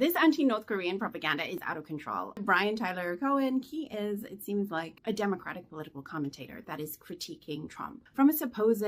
This anti-North Korean propaganda is out of control. Brian Tyler Cohen, he is, it seems like, a Democratic political commentator that is critiquing Trump from a supposed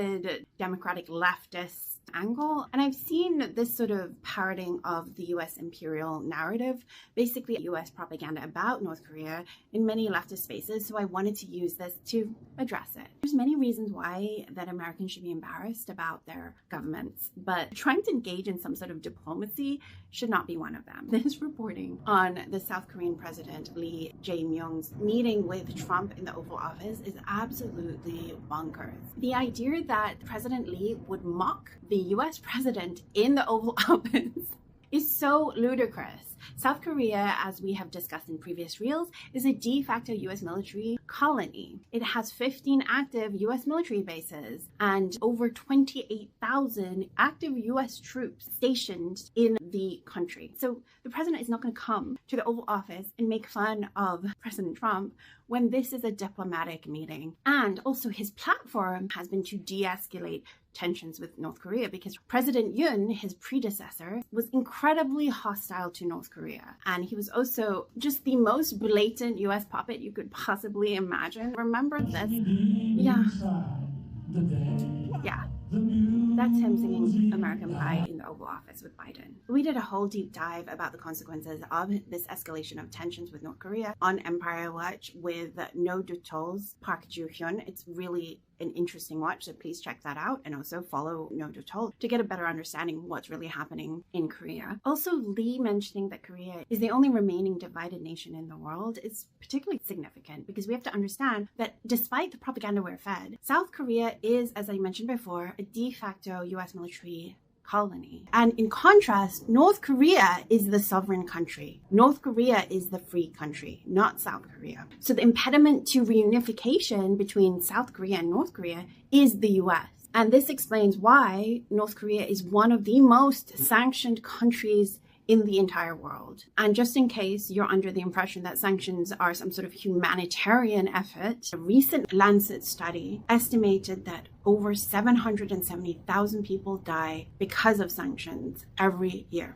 Democratic leftist angle. And I've seen this sort of parroting of the US imperial narrative, basically US propaganda about North Korea in many leftist spaces. So I wanted to use this to address it. There's many reasons why that Americans should be embarrassed about their governments, but trying to engage in some sort of diplomacy should not be one of them. This reporting on the South Korean president Lee Jae-myung's meeting with Trump in the Oval Office is absolutely bonkers. The idea that President Lee would mock the US president in the Oval Office is so ludicrous. South Korea, as we have discussed in previous reels, is a de facto US military colony. It has 15 active US military bases and over 28,000 active US troops stationed in the country. So the president is not going to come to the Oval Office and make fun of President Trump when this is a diplomatic meeting. And also his platform has been to de-escalate tensions with North Korea because President Yoon, his predecessor, was incredibly hostile to North Korea. And he was also just the most blatant US puppet you could possibly imagine. Remember this? Yeah. That's him singing American Pie in the Oval Office with Biden. We did a whole deep dive about the consequences of this escalation of tensions with North Korea on Empire Watch with No Dutol's Park Joo-hyun. It's really an interesting watch, so please check that out and also follow No Dutol to get a better understanding of what's really happening in Korea. Also, Lee mentioning that Korea is the only remaining divided nation in the world is particularly significant because we have to understand that despite the propaganda we're fed, South Korea is, as I mentioned before, a de facto US military colony. And in contrast, North Korea is the sovereign country. North Korea is the free country, not South Korea. So the impediment to reunification between South Korea and North Korea is the US. And this explains why North Korea is one of the most sanctioned countries in the entire world. And just in case you're under the impression that sanctions are some sort of humanitarian effort, a recent Lancet study estimated that over 770,000 people die because of sanctions every year.